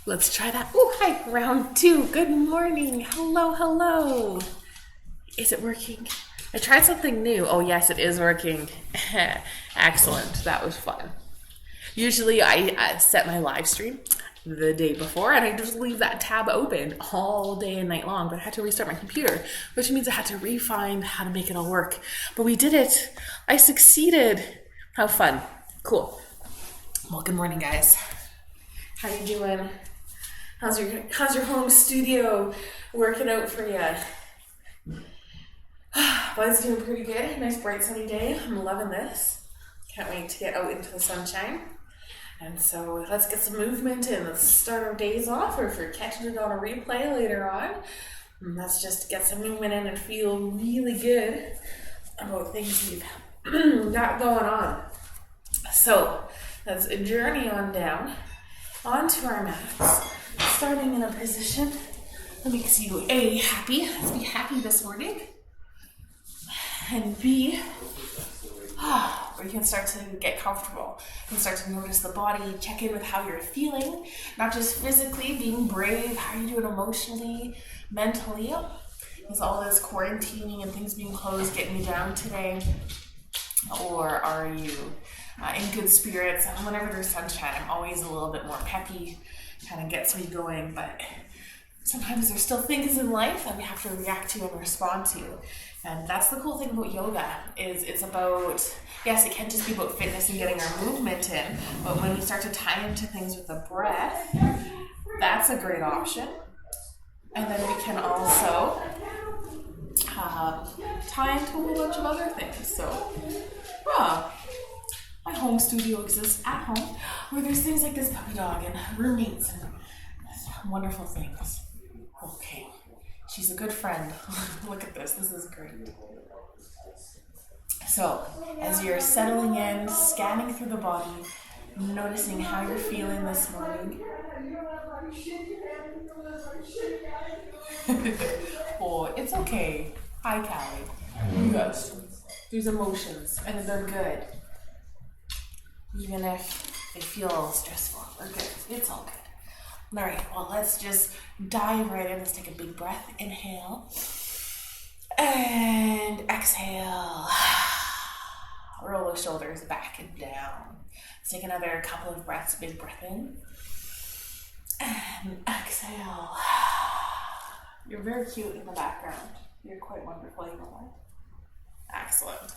Let's try that. Oh, hi. Round 2. Good morning. Hello, hello. Is it working? I tried something new. Oh, yes, it is working. Excellent. That was fun. Usually I set my live stream the day before and I just leave that tab open all day and night long, but I had to restart my computer, which means I had to refine how to make it all work. But we did it. I succeeded. How fun. Cool. Well, good morning, guys. How you doing? How's your home studio working out for you? Mine's doing pretty good. Nice bright sunny day. I'm loving this. Can't wait to get out into the sunshine. And so let's get some movement in. Let's start our days off, or if you're catching it on a replay later on, let's just get some movement in and feel really good about things we've got going on. So let's journey on down onto our mats, starting in a position that makes you A, happy. Let's be happy this morning. And B, where you can start to get comfortable. You can start to notice the body, check in with how you're feeling, not just physically, being brave, how are you doing emotionally, mentally. Is all this quarantining and things being closed getting you down today? Or are you in good spirits? And whenever there's sunshine, I'm always a little bit more peppy, kind of gets me going, but sometimes there's still things in life that we have to react to and respond to. And that's the cool thing about yoga, is it's about, yes, it can't just be about fitness and getting our movement in, but when we start to tie into things with the breath, that's a great option. And then we can also tie into a whole bunch of other things. So, my home studio exists at home, where there's things like this puppy dog and roommates and wonderful things. Okay. She's a good friend. Look at this. This is great. So, as you're settling in, scanning through the body, noticing how you're feeling this morning. Oh, it's okay. Hi, Callie. Yes. There's emotions, and they're good. Even if they feel a little stressful. They're good. It's all good. All right, well, let's just dive right in. Let's take a big breath. Inhale. And exhale. Roll the shoulders back and down. Let's take another couple of breaths. Big breath in. And exhale. You're very cute in the background. You're quite wonderful, you know that? Excellent.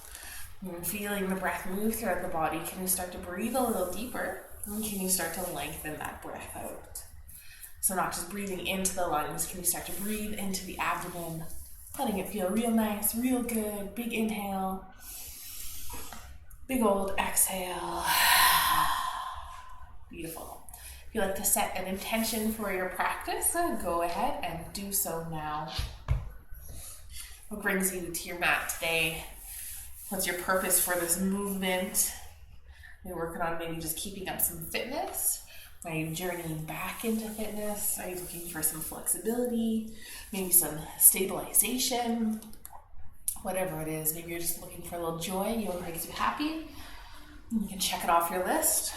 You're feeling the breath move throughout the body. Can you start to breathe a little deeper? And can you start to lengthen that breath out? So not just breathing into the lungs, can you start to breathe into the abdomen, letting it feel real nice, real good. Big inhale, big old exhale. Beautiful. If you'd like to set an intention for your practice, go ahead and do so now. What brings you to your mat today? What's your purpose for this movement? You're working on maybe just keeping up some fitness. Are you journeying back into fitness? Are you looking for some flexibility? Maybe some stabilization? Whatever it is, maybe you're just looking for a little joy. Yoga makes you happy. You can check it off your list.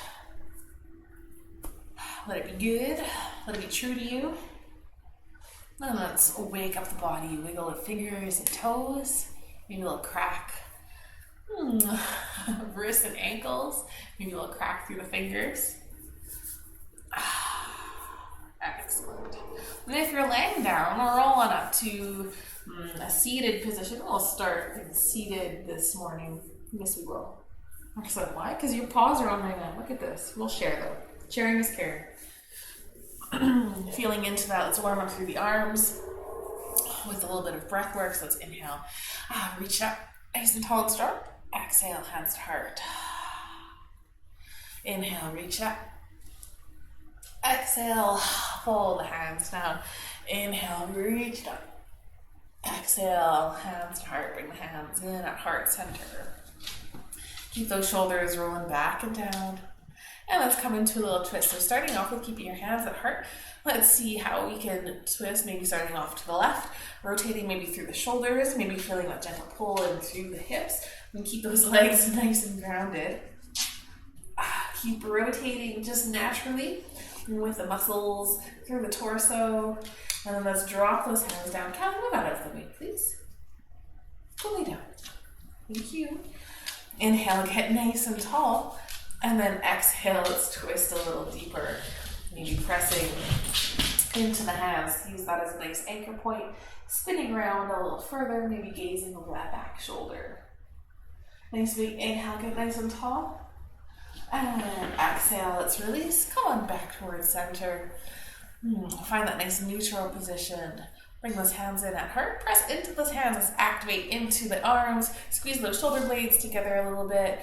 Let it be good. Let it be true to you. And let's wake up the body. Wiggle the fingers and toes. Maybe a little crack. Wrists and ankles. Maybe a little crack through the fingers. Excellent. And if you're laying down, we're rolling up to a seated position. We'll start seated this morning. Yes, we will. Excellent. Why? Because your paws are on my mat. Look at this. We'll share though. Sharing is caring. Feeling into that. Let's warm up through the arms with a little bit of breath work. So let's inhale. Reach up. Nice and tall and strong. Exhale, hands to heart. Inhale, reach up. Exhale, fold the hands down. Inhale, reach up. Exhale, hands to heart. Bring the hands in at heart center. Keep those shoulders rolling back and down. And let's come into a little twist. So starting off with keeping your hands at heart, let's see how we can twist, maybe starting off to the left, rotating maybe through the shoulders, maybe feeling that gentle pull in through the hips, and keep those legs nice and grounded. Keep rotating just naturally. with the muscles through the torso. And then let's drop those hands down. Cal, move out of the way, please. Fully down. Thank you. Inhale, get nice and tall. And then exhale, let's twist a little deeper. Maybe pressing into the hands. Use that as a nice anchor point. Spinning around a little further, maybe gazing over that back shoulder. Nice big inhale, get nice and tall. And exhale, let's release. Come on back towards center. Find that nice neutral position. Bring those hands in at heart. Press into those hands. Let's activate into the arms. Squeeze those shoulder blades together a little bit.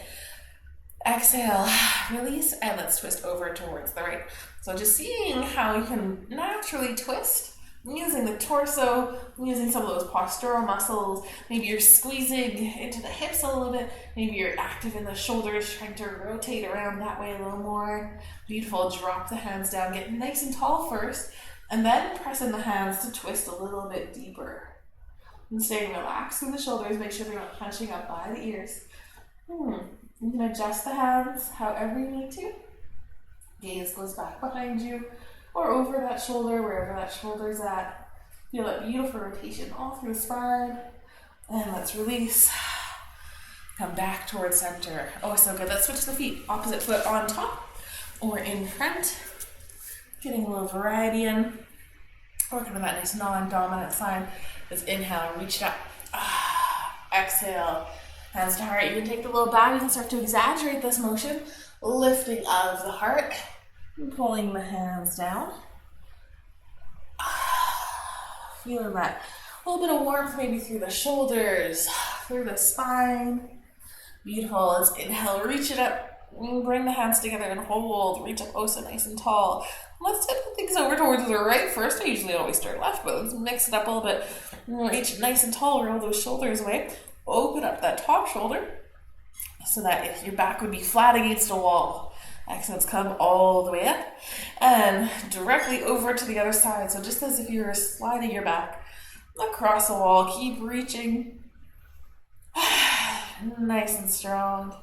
Exhale, release, and let's twist over towards the right. So just seeing how you can naturally twist using the torso, using some of those postural muscles. Maybe you're squeezing into the hips a little bit. Maybe you're active in the shoulders, trying to rotate around that way a little more. Beautiful. Drop the hands down. Get nice and tall first, and then press in the hands to twist a little bit deeper. And staying relaxed in the shoulders. Make sure they're not punching up by the ears. You can adjust the hands however you need to. Gaze goes back behind you or over that shoulder, wherever that shoulder's at. Feel that beautiful rotation all through the spine. And let's release. Come back towards center. Oh, so good. Let's switch the feet. Opposite foot on top or in front. Getting a little variety in. Working on that nice non-dominant side. Let's inhale, reach it up. Exhale. Hands to heart. You can take the low bow. You can start to exaggerate this motion. Lifting of the heart. And pulling the hands down. Feeling that a little bit of warmth maybe through the shoulders, through the spine. Beautiful. Let's inhale. Reach it up. Bring the hands together and hold. Reach up oh so nice and tall. Let's tip things over towards the right first. I usually always start left, but let's mix it up a little bit. Reach nice and tall. Roll those shoulders away. Open up that top shoulder so that if your back would be flat against a wall. Excellent. Come all the way up and directly over to the other side. So just as if you were sliding your back across the wall, keep reaching. Nice and strong.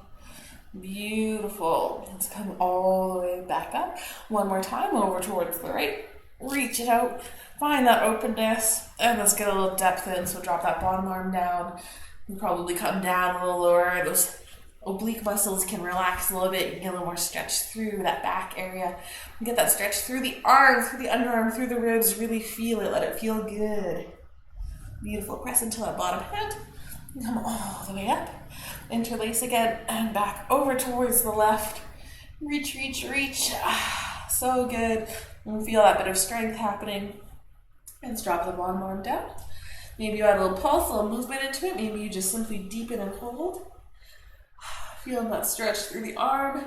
Beautiful. Let's come all the way back up. One more time over towards the right. Reach it out. Find that openness. And let's get a little depth in. So drop that bottom arm down. You probably come down a little lower. Those oblique muscles can relax a little bit. You can get a little more stretch through that back area. You get that stretch through the arm, through the underarm, through the ribs. Really feel it. Let it feel good. Beautiful. Press into that bottom hand. Come all the way up. Interlace again and back over towards the left. Reach, reach, reach. So good. And feel that bit of strength happening. And let's drop the bottom arm down. Maybe you add a little pulse, a little movement into it. Maybe you just simply deepen and hold. Feeling that stretch through the arm,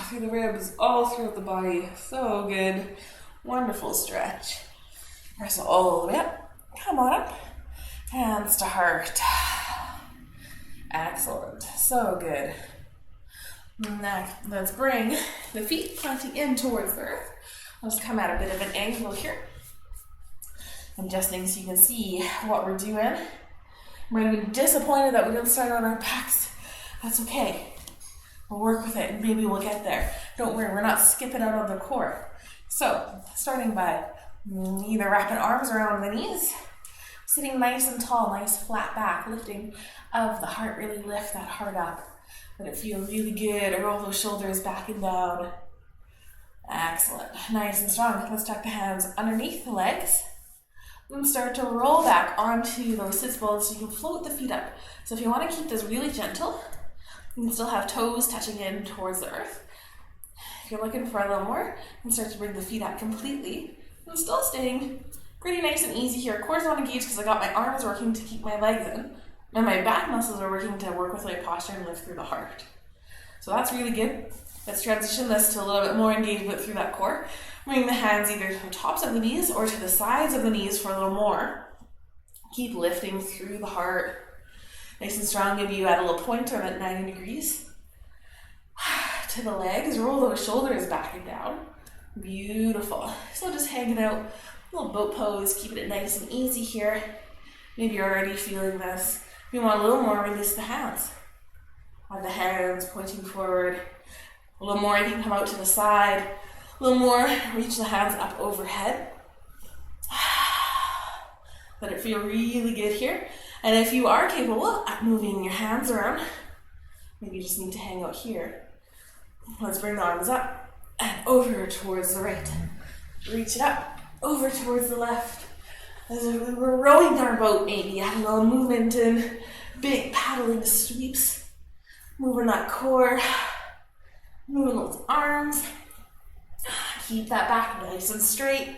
through the ribs, all throughout the body. So good. Wonderful stretch. Press all the way up. Come on up. Hands to heart. Excellent. So good. Next, let's bring the feet pointing in towards the earth. Let's come at a bit of an angle here. Adjusting so you can see what we're doing. Might have been disappointed that we didn't start on our backs. That's okay. We'll work with it and maybe we'll get there. Don't worry, we're not skipping out on the core. So, starting by either wrapping arms around the knees, sitting nice and tall, nice flat back, lifting of the heart. Really lift that heart up. Let it feel really good. Roll those shoulders back and down. Excellent. Nice and strong. Let's tuck the hands underneath the legs. And start to roll back onto those sits bones so you can float the feet up. So if you want to keep this really gentle, you can still have toes touching in towards the earth. If you're looking for a little more, you can start to bring the feet up completely. I'm still staying pretty nice and easy here. Core's not engaged because I got my arms working to keep my legs in. And my back muscles are working to work with my posture and lift through the heart. So that's really good. Let's transition this to a little bit more engagement through that core. Bring the hands either to the tops of the knees or to the sides of the knees for a little more. Keep lifting through the heart. Nice and strong. Maybe you add a little pointer at 90 degrees. To the legs. Roll those shoulders back and down. Beautiful. So just hanging out. A little boat pose. Keeping it nice and easy here. Maybe you're already feeling this. If you want a little more, release the hands. Have the hands pointing forward. A little more, you can come out to the side. A little more, reach the hands up overhead. Let it feel really good here. And if you are capable of moving your hands around, maybe you just need to hang out here. Let's bring the arms up and over towards the right. Reach it up, over towards the left. As if we were rowing our boat, maybe having a little movement in big paddling sweeps. Moving that core, moving those arms. Keep that back nice and straight.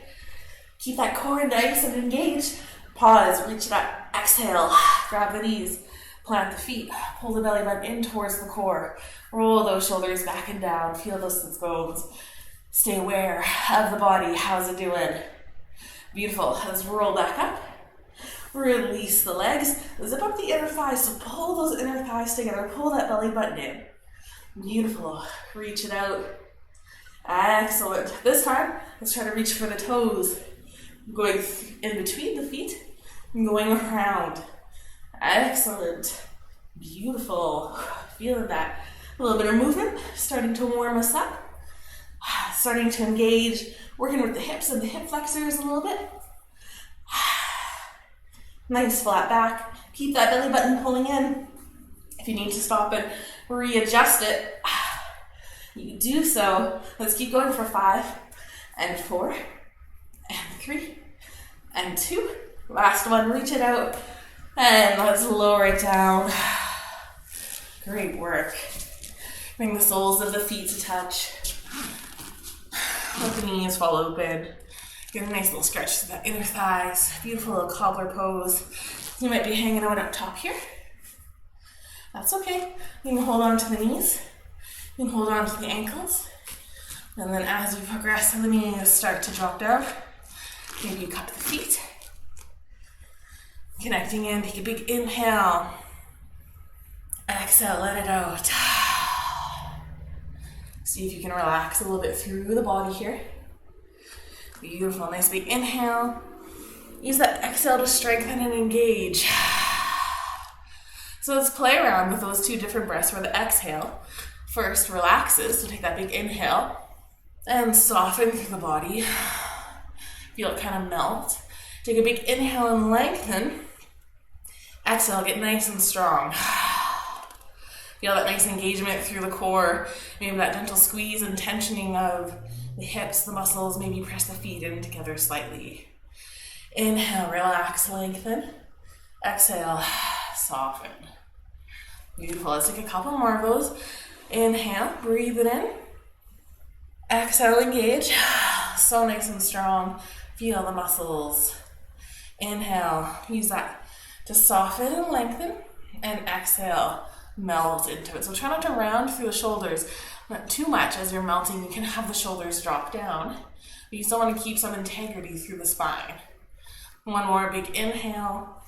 Keep that core nice and engaged. Pause, reach it up, exhale, grab the knees, plant the feet, pull the belly button in towards the core. Roll those shoulders back and down, feel those sits bones. Stay aware of the body, how's it doing? Beautiful, let's roll back up. Release the legs, zip up the inner thighs, so pull those inner thighs together, pull that belly button in. Beautiful, reach it out. Excellent. This time, let's try to reach for the toes. Going in between the feet and going around. Excellent. Beautiful. Feeling that. A little bit of movement, starting to warm us up. Starting to engage, working with the hips and the hip flexors a little bit. Nice flat back. Keep that belly button pulling in. If you need to stop and readjust it, you can do so. Let's keep going for 5 and 4 and 3 and 2. Last one, reach it out and let's lower it down. Great work. Bring the soles of the feet to touch. Let the knees fall open. Get a nice little stretch to the inner thighs. Beautiful little cobbler pose. You might be hanging out up top here. That's okay. You can hold on to the knees. You can hold on to the ankles. And then as we progress and the knees start to drop down, maybe you cup the feet. Connecting in, take a big inhale. Exhale, let it out. See if you can relax a little bit through the body here. Beautiful, nice big inhale. Use that exhale to strengthen and engage. So let's play around with those two different breaths where the exhale first relaxes, so take that big inhale and soften through the body. Feel it kind of melt. Take a big inhale and lengthen. Exhale, get nice and strong. Feel that nice engagement through the core. Maybe that gentle squeeze and tensioning of the hips, the muscles. Maybe press the feet in together slightly. Inhale, relax, lengthen. Exhale, soften. Beautiful. Let's take a couple more of those. Inhale, breathe it in. Exhale, engage. So nice and strong. Feel the muscles. Inhale, use that to soften and lengthen. And exhale, melt into it. So try not to round through the shoulders. Not too much as you're melting. You can have the shoulders drop down. But you still want to keep some integrity through the spine. One more big inhale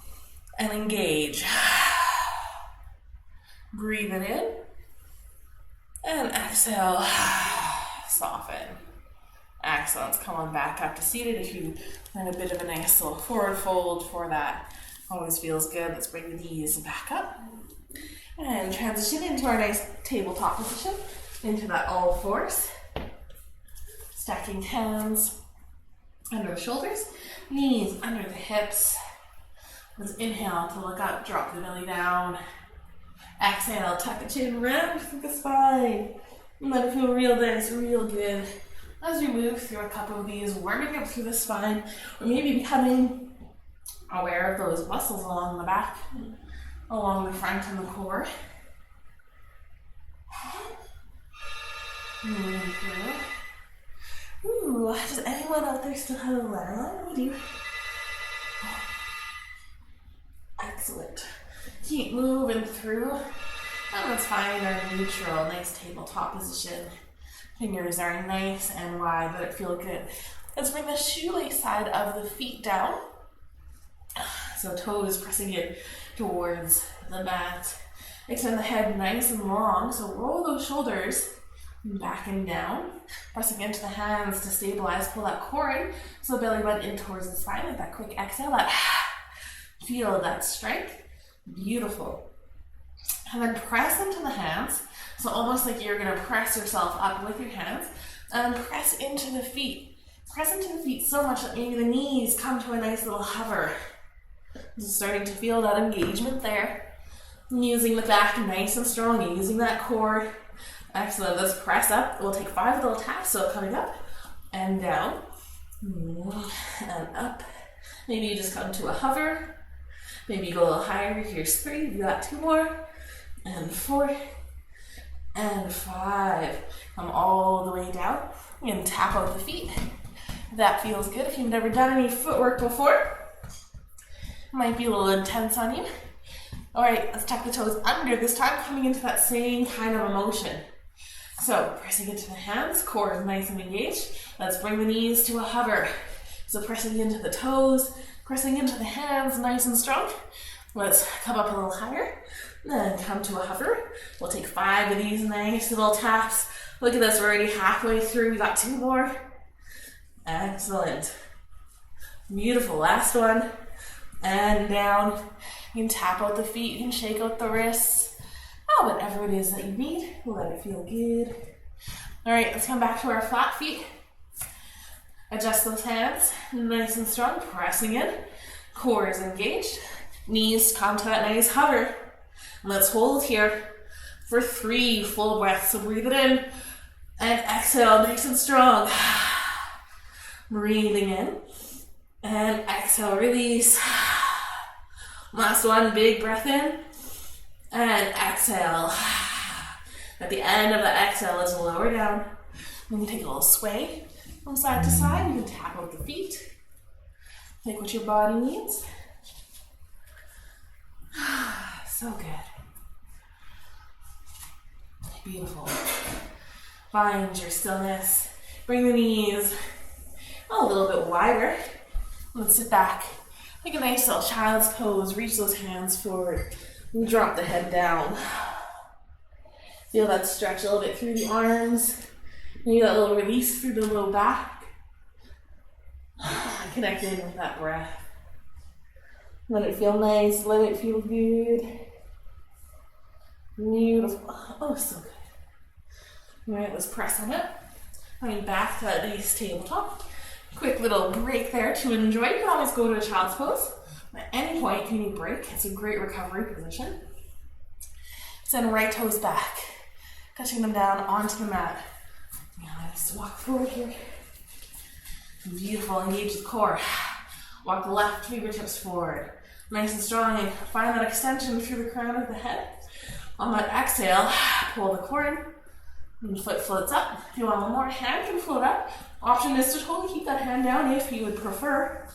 and engage. Breathe it in. And exhale, soften. Excellent. Come on back up to seated if you find a bit of a nice little forward fold for that. Always feels good. Let's bring the knees back up. And transition into our nice tabletop position, into that all fours. Stacking hands under the shoulders, knees under the hips. Let's inhale to look up, drop the belly down. Exhale, tuck the chin, round through the spine. And let it feel real nice, real good. As we move through a couple of these, warming up through the spine, or maybe becoming aware of those muscles along the back, along the front and the core. Moving through. Ooh, does anyone out there still have a landline? What do you? Excellent. Keep moving through. And let's find our neutral, nice tabletop position. Fingers are nice and wide, let it feel good. Let's bring the shoelace side of the feet down. So toes pressing in towards the mat. Extend the head nice and long. So roll those shoulders back and down. Pressing into the hands to stabilize. Pull that core in. So belly button in towards the spine with that quick exhale. That feel that strength. Beautiful. And then press into the hands. So almost like you're going to press yourself up with your hands. And press into the feet. Press into the feet so much that maybe the knees come to a nice little hover. Just starting to feel that engagement there. Using the back nice and strong, using that core. Excellent. Let's press up. We'll take 5 little taps. So coming up and down and up. Maybe you just come to a hover. Maybe you go a little higher. Here's 3. You got 2 more. And 4. And 5. Come all the way down. And tap out the feet. That feels good. If you've never done any footwork before, might be a little intense on you. All right, let's tuck the toes under. This time coming into that same kind of emotion. So pressing into the hands, core is nice and engaged. Let's bring the knees to a hover. So pressing into the toes, pressing into the hands, nice and strong. Let's come up a little higher, then come to a hover. We'll take 5 of these nice little taps. Look at this, we're already halfway through. We got 2 more. Excellent. Beautiful, last one. And down. You can tap out the feet, you can shake out the wrists. Oh, whatever it is that you need, let it feel good. All right, let's come back to our flat feet. Adjust those hands, nice and strong, pressing in. Core is engaged. Knees come to that nice hover. Let's hold here for 3 full breaths. So breathe it in and exhale, nice and strong. Breathing in and exhale, release. Last one, big breath in and exhale. At the end of the exhale, let's lower down. Then you take a little sway from side to side. You can tap out the feet. Take what your body needs. So good. Beautiful. Find your stillness. Bring the knees a little bit wider. Let's sit back. Take a nice little child's pose. Reach those hands forward. And drop the head down. Feel that stretch a little bit through the arms. Maybe that little release through the low back. Connect in with that breath. Let it feel nice. Let it feel good. Beautiful. Oh, so good. All right, let's press on it. Coming back to that nice tabletop. Quick little break there to enjoy. You can always go to a child's pose. At any point, you need a break. It's a great recovery position. Send right toes back. Touching them down onto the mat. Now let's walk forward here. Beautiful. Engage the core. Walk the left fingertips forward. Nice and strong. And find that extension through the crown of the head. On that exhale, pull the core in. And foot floats up. If you want one more, hand can float up. Option is to totally keep that hand down if you would prefer.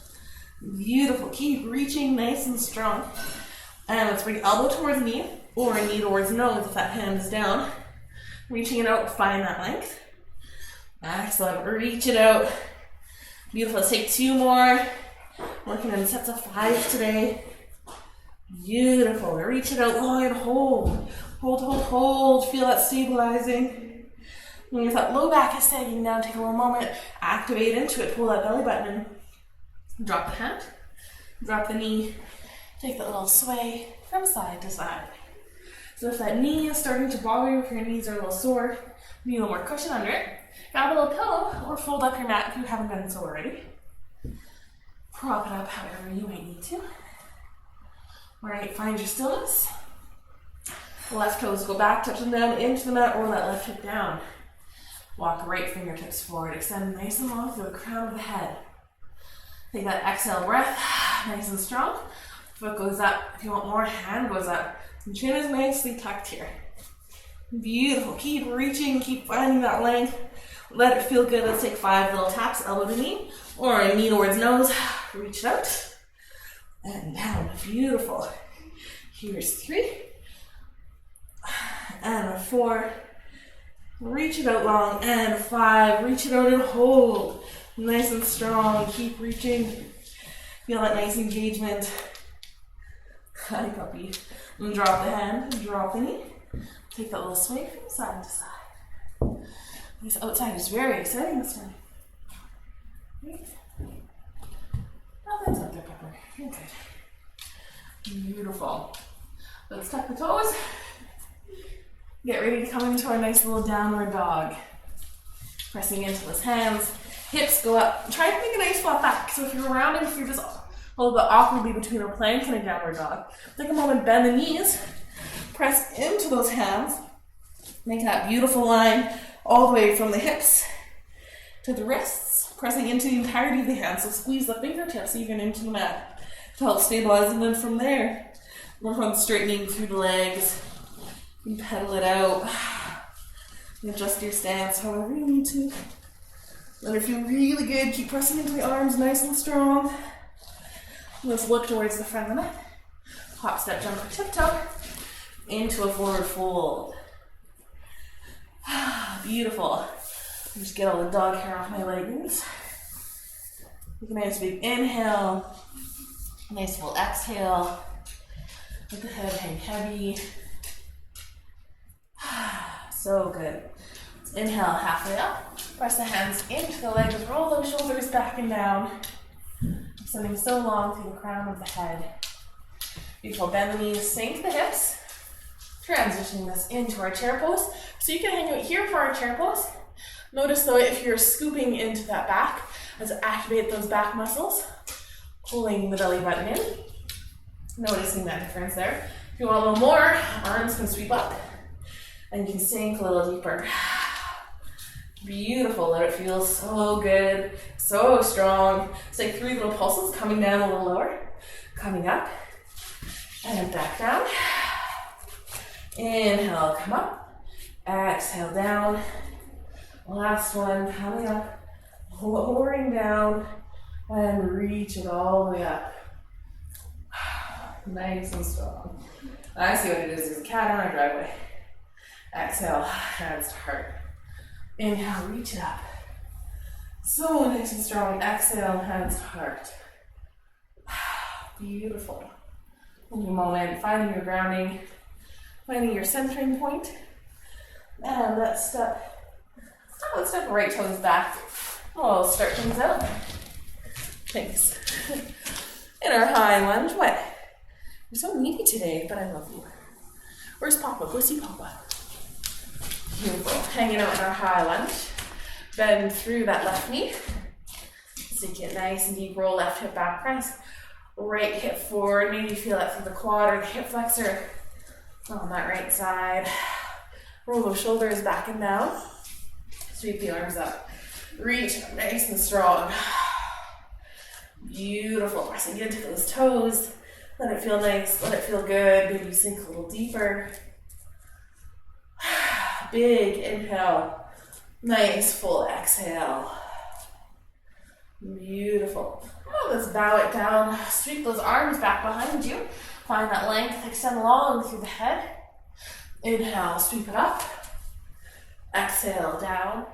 Beautiful. Keep reaching nice and strong. And let's bring elbow towards knee or knee towards nose if that hand is down. Reaching it out, find that length. Excellent. Reach it out. Beautiful. Let's take 2 more. Working in sets of 5 today. Beautiful. Reach it out long and hold. Hold, hold, hold. Feel that stabilizing. And if that low back is sagging down, take a little moment. Activate into it. Pull that belly button in. Drop the hand. Drop the knee. Take that little sway from side to side. So if that knee is starting to bother you, if your knees are a little sore, need a little more cushion under it. Grab a little pillow or fold up your mat if you haven't done so already. Prop it up however you might need to. All right, find your stillness. Left toes go back, touch them down into the mat, or that left hip down. Walk right fingertips forward. Extend nice and long through the crown of the head. Take that exhale breath, nice and strong. Foot goes up. If you want more, hand goes up. And chin is nicely tucked here. Beautiful. Keep reaching, keep finding that length. Let it feel good. Let's take 5 little taps, elbow to knee, or a knee towards nose. Reach it out. And down. Beautiful. Here's 3. And a 4. Reach it out long. And 5. Reach it out and hold. Nice and strong. Keep reaching. Feel that nice engagement. Hi, puppy. And drop the hand. Drop the knee. Take that little sway from side to side. This outside is very exciting this morning. Nothing's up there, Pepper. You're good. Beautiful. Let's tuck the toes. Get ready to come into our nice little downward dog. Pressing into those hands. Hips go up. Try to make a nice flat back. So if you're rounding, if you're just a little bit awkwardly between a plank and a downward dog, take a moment, bend the knees, press into those hands, make that beautiful line all the way from the hips to the wrists, pressing into the entirety of the hands. So squeeze the fingertips even into the mat to help stabilize, and then from there, work on straightening through the legs. You can pedal it out. You adjust your stance however you need to. Let it feel really good. Keep pressing into the arms nice and strong. Let's look towards the front of the mat. Hop, step, jump, or tiptoe into a forward fold. Beautiful. Just get all the dog hair off my leggings. Take a nice big inhale. Nice full exhale. Let the head hang heavy. So good. Let's inhale halfway up. Press the hands into the legs. Roll those shoulders back and down. Extending so long through the crown of the head. Beautiful. Bend the knees, sink the hips. Transitioning this into our chair pose. So you can hang out here for our chair pose. Notice though, if you're scooping into that back, let's activate those back muscles. Pulling the belly button in. Noticing that difference there. If you want a little more, arms can sweep up. And you can sink a little deeper. Beautiful. Let it feel so good, so strong. It's like 3 little pulses coming down a little lower, coming up, and back down. Inhale, come up. Exhale, down. Last one, coming up, lowering down, and reach it all the way up. Nice and strong. I see what it is. There's a cat on our driveway. Exhale, hands to heart. Inhale, reach it up. So nice and strong. Exhale, hands to heart. Beautiful. In your moment, finding your grounding, finding your centering point. And let's step right toes back. We'll start things out. Thanks. In our high lunge, what? You're so needy today, but I love you. Where's Papa? Go see Papa. Beautiful. Hanging out in our high lunge. Bend through that left knee. Sink it nice and deep. Roll left hip back, press. Right hip forward. Maybe feel that through the quad or the hip flexor on that right side. Roll those shoulders back and down. Sweep the arms up. Reach up nice and strong. Beautiful. Pressing into those toes. Let it feel nice. Let it feel good. Maybe sink a little deeper. Big inhale. Nice full exhale. Beautiful. Oh, let's bow it down. Sweep those arms back behind you. Find that length. Extend long through the head. Inhale, sweep it up. Exhale, down.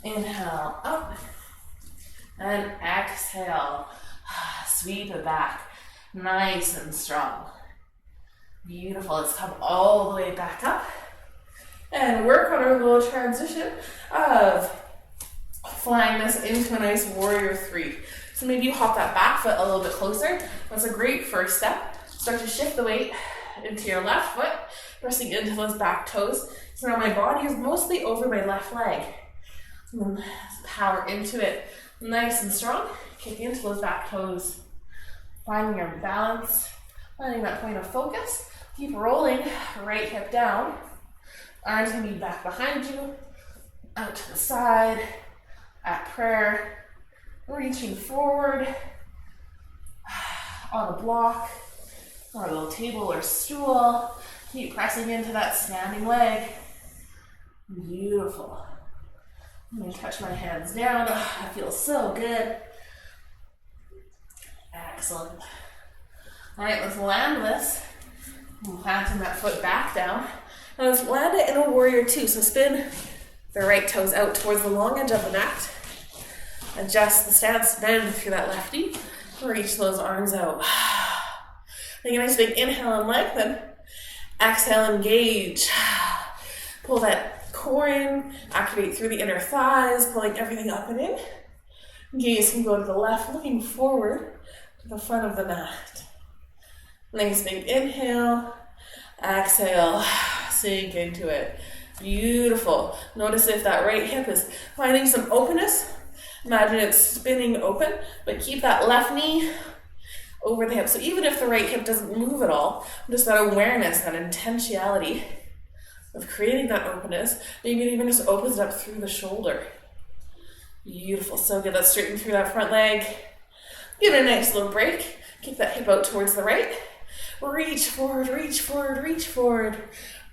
Inhale, up. And exhale. Sweep it back. Nice and strong. Beautiful. Let's come all the way back up and work on our little transition of flying this into a nice warrior 3. So maybe you hop that back foot a little bit closer. That's a great first step. Start to shift the weight into your left foot, pressing into those back toes. So now my body is mostly over my left leg. And then power into it nice and strong. Kick into those back toes. Finding your balance, finding that point of focus. Keep rolling, right hip down. Arms can be back behind you, out to the side, at prayer. Reaching forward, on a block, or a little table or stool. Keep pressing into that standing leg. Beautiful. Let me touch my hands down. That feels so good. Excellent. All right, let's land this. I'm planting that foot back down. And let's land it in a warrior 2. So spin the right toes out towards the long edge of the mat. Adjust the stance, bend through that left knee. Reach those arms out. Take a nice big inhale and lengthen. Exhale, engage. Pull that core in. Activate through the inner thighs, pulling everything up and in. Gaze can go to the left, looking forward to the front of the mat. Nice big inhale. Exhale. Sink into it. Beautiful. Notice if that right hip is finding some openness. Imagine it's spinning open, but keep that left knee over the hip. So even if the right hip doesn't move at all, just that awareness, that intentionality of creating that openness, maybe it even just opens up through the shoulder. Beautiful. So good. Let's straighten through that front leg. Give it a nice little break. Kick that hip out towards the right. Reach forward, reach forward, reach forward.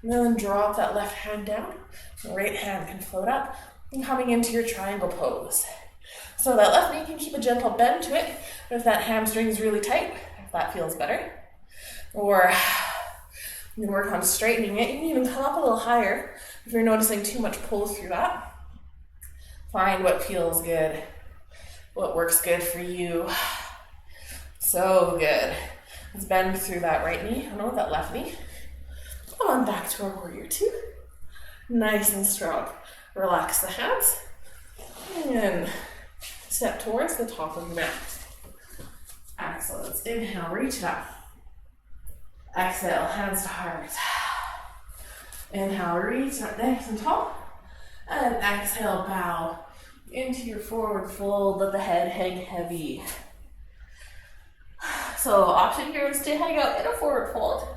And then drop that left hand down. The right hand can float up and coming into your triangle pose. So that left knee can keep a gentle bend to it. But if that hamstring is really tight, if that feels better. Or you can work on straightening it. You can even come up a little higher if you're noticing too much pull through that. Find what feels good, what works good for you. So good. Let's bend through that right knee, that left knee. Come on back to our warrior two. Nice and strong. Relax the hands. And step towards the top of the mat. Excellent. Let's inhale, reach it up. Exhale, hands to heart. Inhale, reach up nice and tall. And exhale, bow into your forward fold. Let the head hang heavy. So option here is to hang out in a forward fold,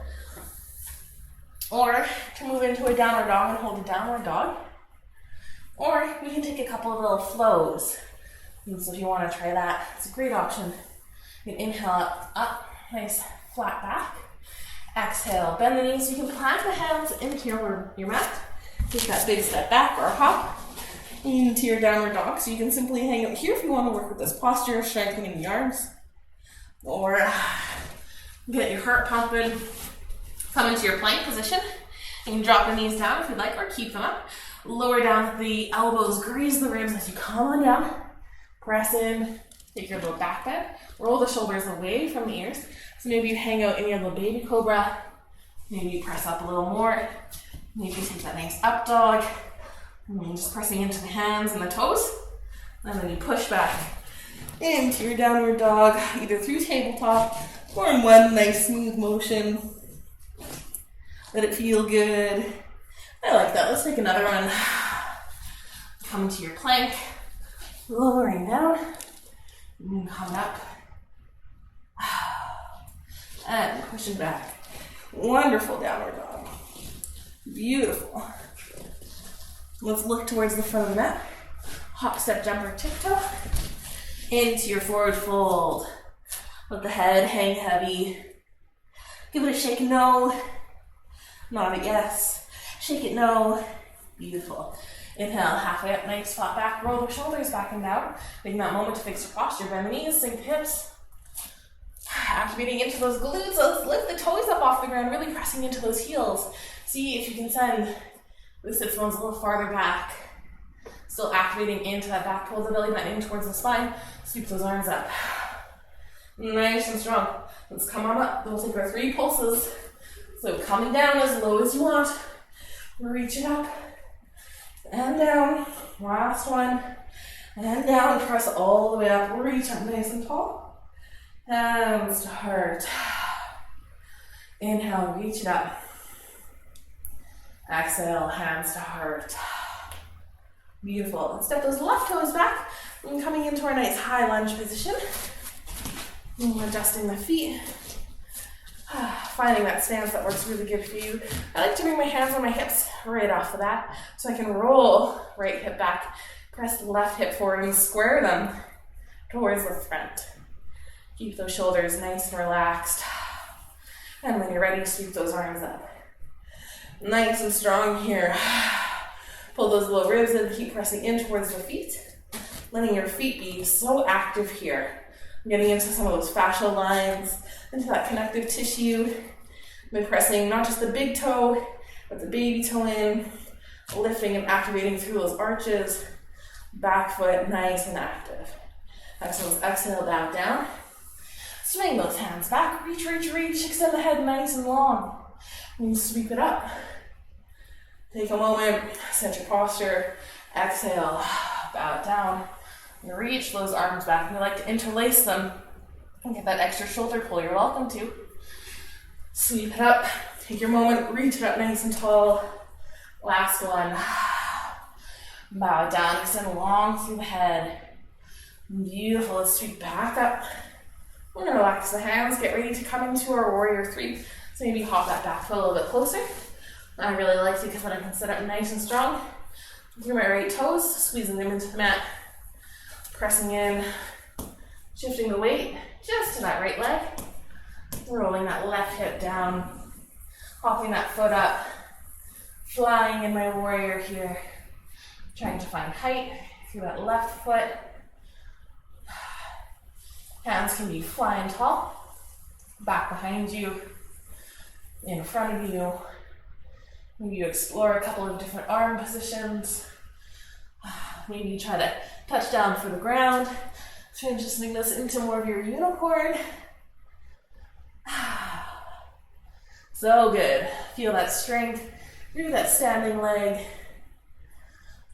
or to move into a downward dog and hold a downward dog, or we can take a couple of little flows. And so if you want to try that, it's a great option. You can inhale up, nice flat back. Exhale, bend the knees. You can plant the hands into your mat. Take that big step back or hop into your downward dog. So you can simply hang out here if you want to work with this posture, strengthening the arms. Or get your heart pumping. Come into your plank position. You can drop the knees down if you'd like, or keep them up. Lower down the elbows, grease the ribs as you come on down. Press in, take your little back bend. Roll the shoulders away from the ears. So maybe you hang out in your little baby cobra. Maybe you press up a little more. Maybe you take that nice up dog. And then just pressing into the hands and the toes. And then you push back into your downward dog, either through tabletop or in one nice smooth motion. Let it feel good. I like that. Let's take another one. Come into your plank, lowering down, and come up, and pushing back. Wonderful downward dog. Beautiful. Let's look towards the front of the mat. Hop, step, jump, or tiptoe. Into your forward fold. Let the head hang heavy. Give it a shake, no. Nod it, yes. Shake it, no. Beautiful. Inhale, halfway up, nice flat back. Roll the shoulders back and down. Taking that moment to fix your posture. Bend the knees, sink the hips. Activating into those glutes. Let's lift the toes up off the ground, really pressing into those heels. See if you can send the sit bones a little farther back. Still activating into that back, pull the belly button in towards the spine. Sweep those arms up. Nice and strong. Let's come on up. We'll take our 3 pulses. So coming down as low as you want. Reach it up. And down. Last one. And down. Press all the way up. Reach up nice and tall. Hands to heart. Inhale, reach it up. Exhale, hands to heart. Beautiful. Let's step those left toes back. And coming into our nice high lunge position. And adjusting the feet. Finding that stance that works really good for you. I like to bring my hands on my hips right off the bat so I can roll right hip back, press the left hip forward and square them towards the front. Keep those shoulders nice and relaxed. And when you're ready, sweep those arms up. Nice and strong here. Pull those little ribs in, keep pressing in towards the feet. Letting your feet be so active here. Getting into some of those fascial lines, into that connective tissue. By pressing not just the big toe, but the baby toe in. Lifting and activating through those arches. Back foot nice and active. Excellent. Exhale, back down. Swing those hands back. Reach, reach, reach. Extend the head nice and long. And sweep it up. Take a moment. Set your posture. Exhale. Bow down. Reach those arms back. And you like to interlace them and get that extra shoulder pull. You're welcome to. Sweep it up. Take your moment. Reach it up nice and tall. Last one. Bow down, extend long through the head. Beautiful. Let's sweep back up. We're going to relax the hands. Get ready to come into our warrior three. So maybe hop that back foot a little bit closer. I really like it because then I can sit up nice and strong through my right toes, squeezing them into the mat, pressing in, shifting the weight just to that right leg, rolling that left hip down, hopping that foot up, flying in my warrior here, trying to find height through that left foot. Hands can be flying tall, back behind you, in front of you. Maybe you explore a couple of different arm positions. Maybe you try to touch down for the ground, transitioning this into more of your unicorn. So good. Feel that strength through that standing leg.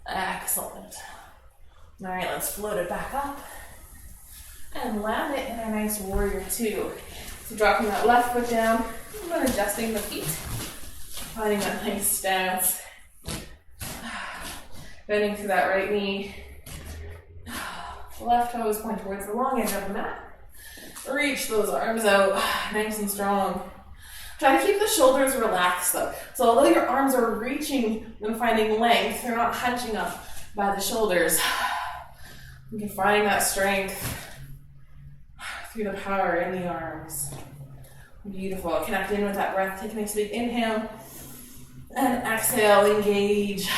Excellent. All right, let's float it back up and land it in a nice warrior two. So dropping that left foot down and then adjusting the feet. Finding that nice stance. Bending through that right knee. Left toes point towards the long edge of the mat. Reach those arms out, nice and strong. Try to keep the shoulders relaxed though. So although your arms are reaching and finding length, they're not hunching up by the shoulders. You can find that strength through the power in the arms. Beautiful. Connect in with that breath. Take a nice big inhale. And exhale, engage.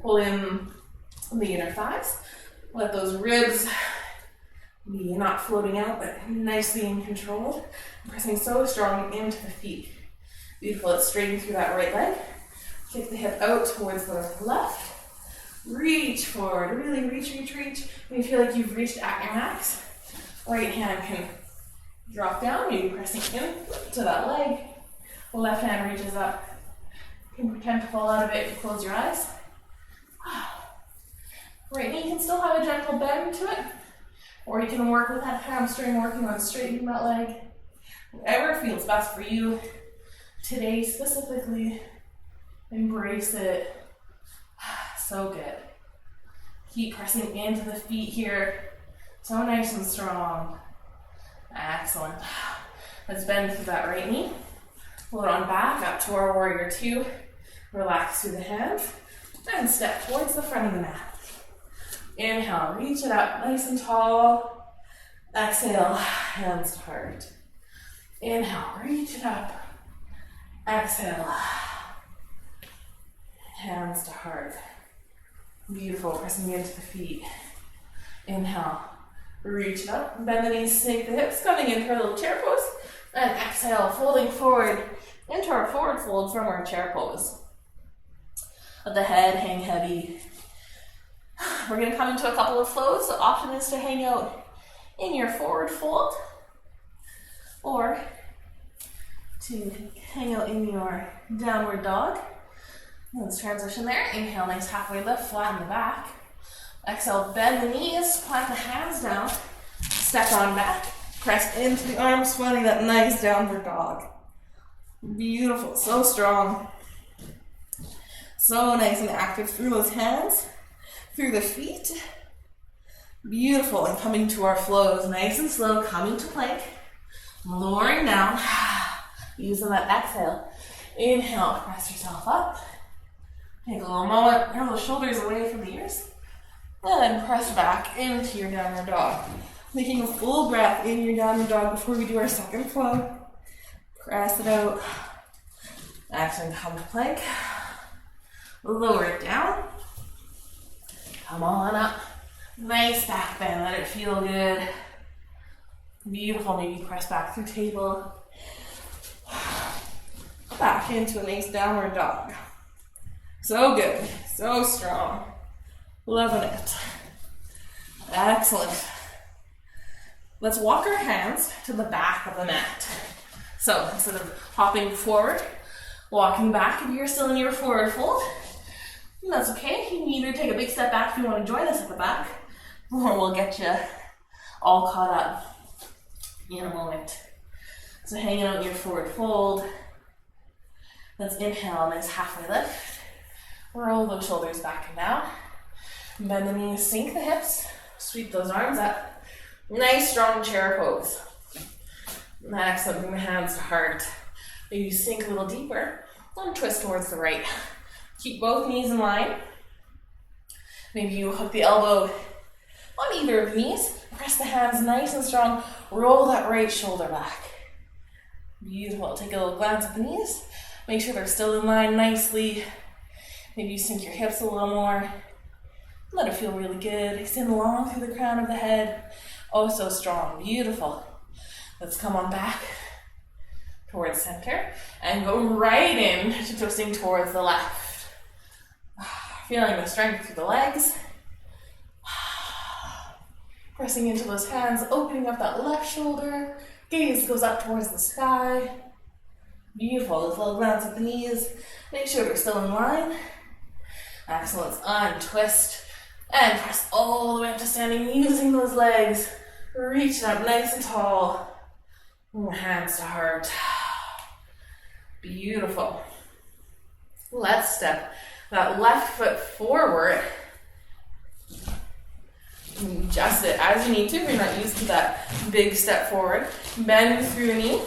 Pull in the inner thighs. Let those ribs be not floating out, but nicely in control. Pressing so strong into the feet. Beautiful. Let's straighten through that right leg. Kick the hip out towards the left. Reach forward. Really reach, reach, reach. When you feel like you've reached at your max, right hand can drop down, maybe pressing in to that leg. Left hand reaches up. You can pretend to fall out of it and close your eyes. Right knee can still have a gentle bend to it, or you can work with that hamstring, working on straightening that leg. Whatever feels best for you today specifically, embrace it. So good. Keep pressing into the feet here. So nice and strong. Excellent. Let's bend through that right knee. Float on back up to our warrior two. Relax through the hands and step towards the front of the mat. Inhale, reach it up nice and tall. Exhale, hands to heart. Inhale, reach it up. Exhale, hands to heart. Beautiful, pressing into the feet. Inhale, reach it up, bend the knees, sink the hips, coming into our little chair pose. And exhale, folding forward into our forward fold from our chair pose. Let the head hang heavy. We're going to come into a couple of flows. The option is to hang out in your forward fold or to hang out in your downward dog. Let's transition there. Inhale, nice halfway lift, flatten the back. Exhale, bend the knees, plant the hands down, step on back, press into the arms, finding that nice downward dog. Beautiful, so strong. So nice and active through those hands, through the feet. Beautiful, and coming to our flows, nice and slow, coming to plank, lowering down, using that exhale. Inhale, press yourself up. Take a little moment, turn those shoulders away from the ears, and then press back into your downward dog. Taking a full breath in your downward dog before we do our second flow. Press it out. Excellent, come to plank. Lower it down. Come on up. Nice back bend, let it feel good. Beautiful, maybe press back through table. Back into a nice downward dog. So good, so strong. Loving it. Excellent. Let's walk our hands to the back of the mat. So instead of hopping forward, walking back, if you're still in your forward fold, that's okay. You can either take a big step back if you want to join us at the back, or we'll get you all caught up in a moment. So hanging out in your forward fold. Let's inhale, nice halfway lift. Roll those shoulders back and down. Bend the knees, sink the hips. Sweep those arms up. Nice strong chair pose. Excellent. Bring the hands to heart. Maybe sink a little deeper and twist towards the right. Keep both knees in line. Maybe you hook the elbow on either of the knees. Press the hands nice and strong. Roll that right shoulder back. Beautiful. Take a little glance at the knees. Make sure they're still in line nicely. Maybe you sink your hips a little more. Let it feel really good. Extend long through the crown of the head. Oh, so strong. Beautiful. Let's come on back towards center and go right in to twisting towards the left. Feeling the strength through the legs. Pressing into those hands, opening up that left shoulder. Gaze goes up towards the sky. Beautiful. Those little glance at the knees. Make sure they're still in line. Excellent. Untwist and press all the way up to standing using those legs. Reach up nice and tall. Hands to heart. Beautiful. Let's step that left foot forward. Adjust it as you need to if you're not used to that big step forward. Bend through the knee.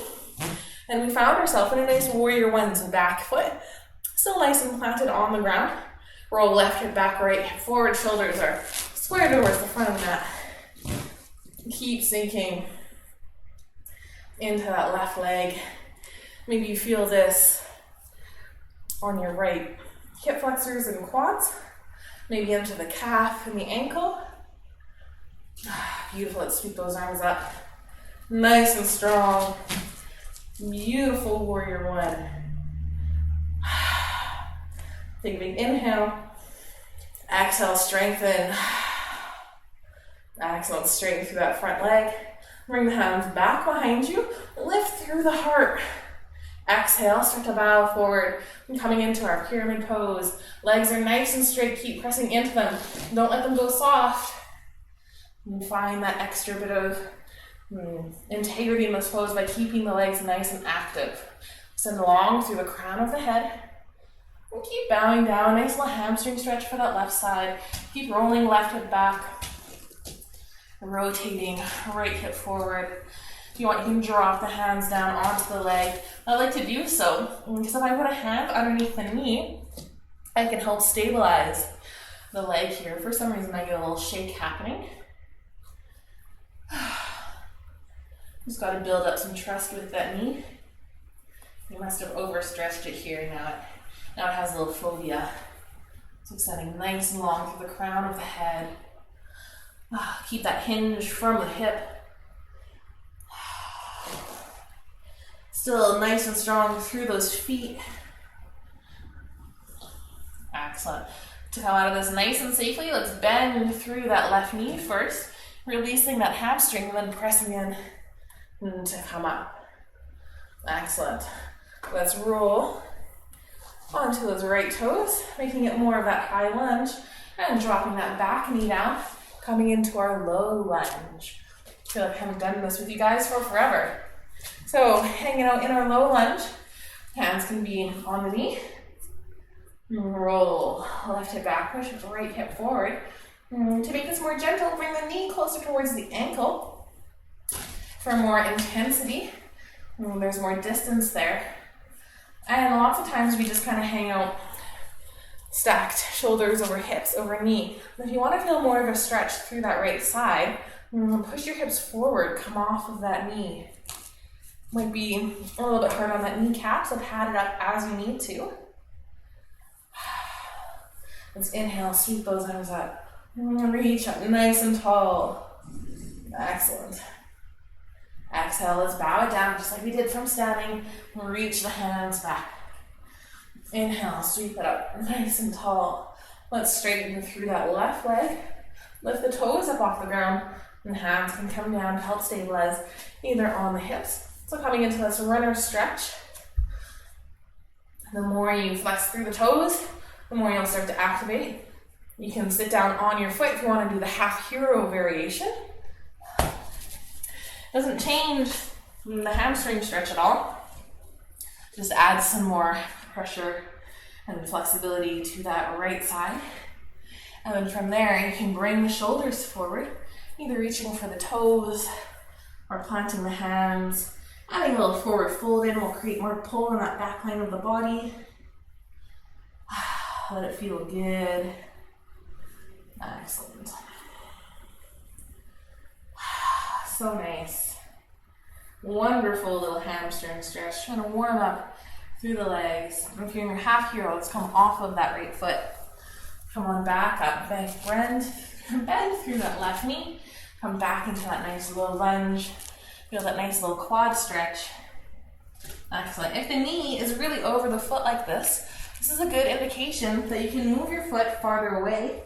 And we found ourselves in a nice warrior one, so back foot still nice and planted on the ground. Roll left hip back, right hip forward. Shoulders are square towards the front of the mat. Keep sinking into that left leg. Maybe you feel this on your right hip flexors and quads. Maybe into the calf and the ankle. Beautiful. Let's sweep those arms up. Nice and strong. Beautiful warrior one. Take a big inhale. Exhale, strengthen. Excellent. Straighten through that front leg. Bring the hands back behind you. Lift through the heart. Exhale, start to bow forward. And coming into our pyramid pose. Legs are nice and straight. Keep pressing into them. Don't let them go soft. And find that extra bit of integrity in this pose by keeping the legs nice and active. Send long through the crown of the head. And keep bowing down. Nice little hamstring stretch for that left side. Keep rolling left hip back. Rotating right hip forward. If you want, you can drop the hands down onto the leg. I like to do so because if I put a hand underneath the knee, I can help stabilize the leg here. For some reason, I get a little shake happening. Just got to build up some trust with that knee. You must have overstretched it here. Now it has a little phobia. So extending nice and long through the crown of the head. Keep that hinge from the hip. Still nice and strong through those feet. Excellent. To come out of this nice and safely, let's bend through that left knee first, releasing that hamstring and then pressing in to come up. Excellent. Let's roll onto those right toes, making it more of that high lunge and dropping that back knee down, coming into our low lunge. I feel like I haven't done this with you guys for forever. So hanging out in our low lunge, hands can be on the knee. Roll left hip back, push the right hip forward. To make this more gentle, bring the knee closer towards the ankle. For more intensity, there's more distance there. And lots of times we just kind of hang out stacked, shoulders over hips, over knee. But if you want to feel more of a stretch through that right side, push your hips forward, come off of that knee. Might be a little bit hard on that kneecap, so pat it up as you need to. Let's inhale, sweep those arms up. Reach up nice and tall. Excellent. Exhale, let's bow it down just like we did from standing. Reach the hands back. Inhale, sweep it up nice and tall. Let's straighten through that left leg. Lift the toes up off the ground, and hands can come down to help stabilize either on the hips. So coming into this runner stretch. The more you flex through the toes, the more you'll start to activate. You can sit down on your foot if you want to do the half hero variation. Doesn't change the hamstring stretch at all. Just adds some more pressure and flexibility to that right side. And then from there, you can bring the shoulders forward, either reaching for the toes or planting the hands. Adding a little forward fold in will create more pull in that back line of the body. Let it feel good. Excellent. So nice. Wonderful little hamstring stretch. Trying to warm up through the legs. If you're in your half hero, let's come off of that right foot. Come on back up, bend through that left knee. Come back into that nice low lunge. Feel that nice little quad stretch. Excellent. If the knee is really over the foot like this, this is a good indication that you can move your foot farther away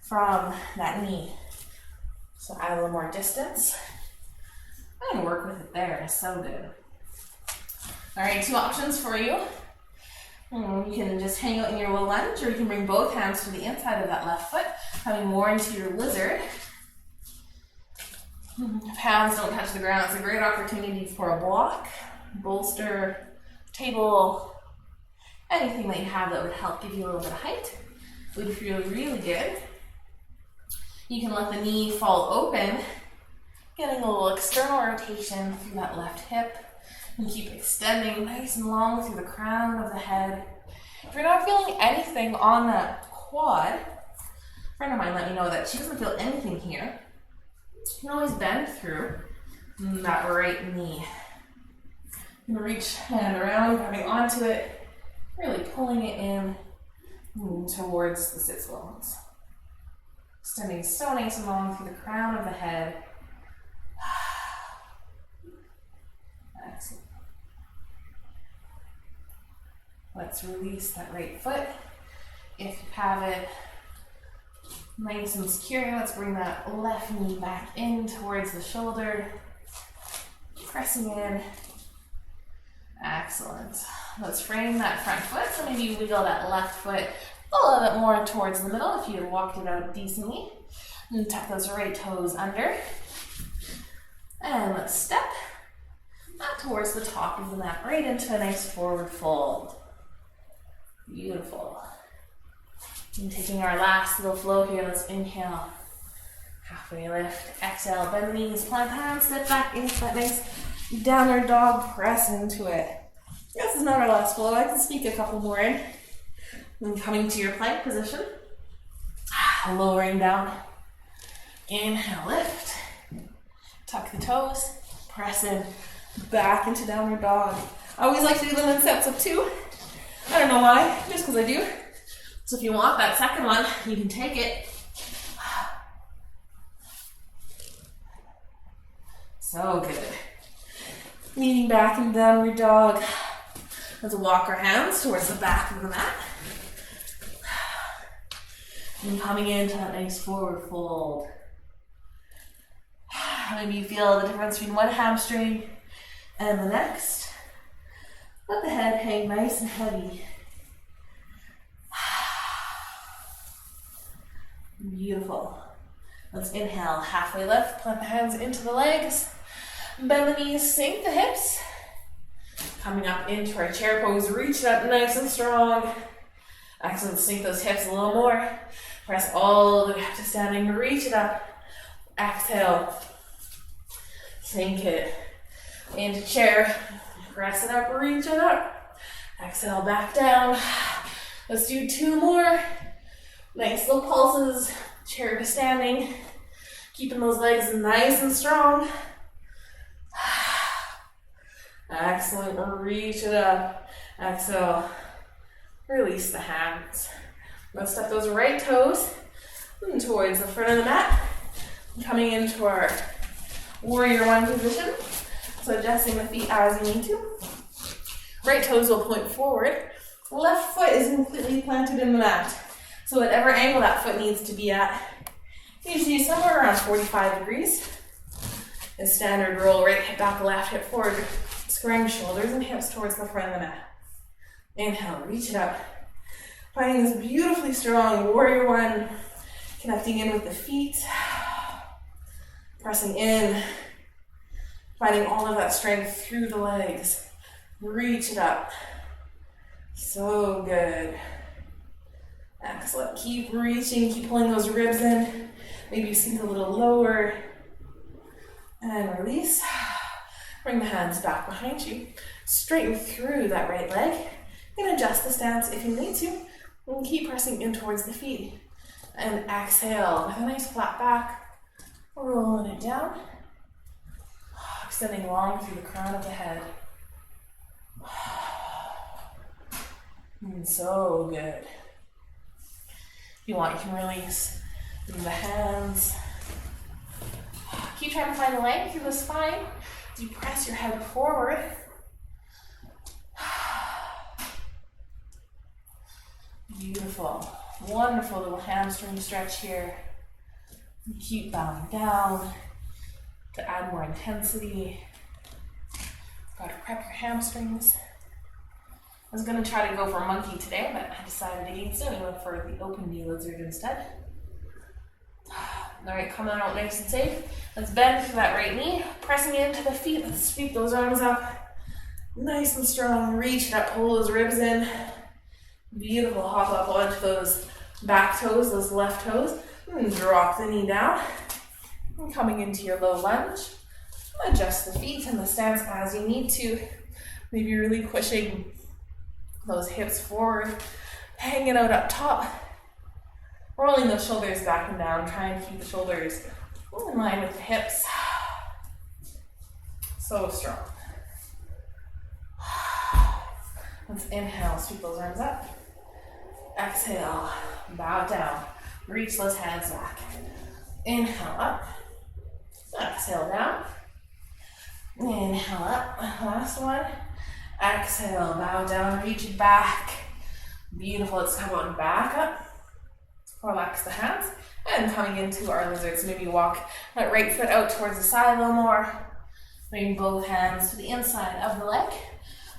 from that knee. So add a little more distance. And work with it there. So good. All right, 2 options for you. You can just hang out in your low lunge, or you can bring both hands to the inside of that left foot, coming more into your lizard. If hands don't touch the ground, it's a great opportunity for a block, bolster, table, anything that you have that would help give you a little bit of height. Would feel really good. You can let the knee fall open, getting a little external rotation through that left hip, and keep extending nice and long through the crown of the head. If you're not feeling anything on that quad, a friend of mine let me know that she doesn't feel anything here. You can always bend through that right knee. You can reach hand around, grabbing onto it, really pulling it in towards the sits bones. Extending so nice and long through the crown of the head. Excellent. Let's release that right foot. If you have it nice and secure, let's bring that left knee back in towards the shoulder. Pressing in. Excellent. Let's frame that front foot. So maybe you wiggle that left foot a little bit more towards the middle if you had walked it out decently. And tuck those right toes under. And let's step back towards the top of the mat, right into a nice forward fold. Beautiful. And taking our last little flow here, let's inhale. Halfway lift. Exhale, bend the knees, plant the hands, step back into that nice downward dog, press into it. This is not our last flow. I can sneak a couple more in. And coming to your plank position. Lowering down. Inhale, lift. Tuck the toes. Press in. Back into downward dog. I always like to do them in sets of 2. I don't know why, just because I do. So if you want that second one, you can take it. So good. Leaning back in downward dog. Let's walk our hands towards the back of the mat. And coming into that nice forward fold. Maybe you feel the difference between one hamstring and the next. Let the head hang nice and heavy. Beautiful. Let's inhale, halfway lift, plant the hands into the legs. Bend the knees, sink the hips. Coming up into our chair pose, reach it up nice and strong. Excellent, sink those hips a little more. Press all the way up to standing, reach it up. Exhale, sink it into chair. Press it up, reach it up. Exhale, back down. Let's do 2 more. Nice little pulses, chair to standing. Keeping those legs nice and strong. Excellent, reach it up. Exhale, release the hands. Let's step those right toes towards the front of the mat. Coming into our warrior 1 position. So adjusting the feet as you need to. Right toes will point forward. Left foot is completely planted in the mat. So whatever angle that foot needs to be at, usually somewhere around 45 degrees. And standard roll, right hip back, left hip forward, squaring shoulders and hips towards the front of the mat. Inhale, reach it up. Finding this beautifully strong warrior 1, connecting in with the feet, pressing in, finding all of that strength through the legs. Reach it up. So good. Excellent. Keep reaching, keep pulling those ribs in. Maybe sink a little lower. And release. Bring the hands back behind you. Straighten through that right leg. You can adjust the stance if you need to. And keep pressing in towards the feet. And exhale with a nice flat back. Rolling it down. Extending long through the crown of the head. And so good. If you want, you can release the hands. Keep trying to find the length through the spine as you press your head forward. Beautiful. Wonderful little hamstring stretch here. Keep bowing down to add more intensity. Got to prep your hamstrings. I was going to try to go for monkey today, but I decided against it and went for the open knee lizard instead. All right, coming out nice and safe. Let's bend through that right knee, pressing into the feet. Let's sweep those arms up. Nice and strong. Reach it up, pull those ribs in. Beautiful. Hop up onto those back toes, those left toes. And drop the knee down. And coming into your low lunge. Adjust the feet and the stance as you need to. Maybe really pushing those hips forward, hanging out up top. Rolling those shoulders back and down. Try and keep the shoulders in line with the hips. So strong. Let's inhale, sweep those arms up. Exhale, bow down. Reach those hands back. Inhale up. Exhale down. Inhale up. Last one. Exhale, bow down, reach it back. Beautiful. Let's come on back up. Relax the hands. And coming into our lizards, maybe walk that right foot out towards the side a little more. Bring both hands to the inside of the leg.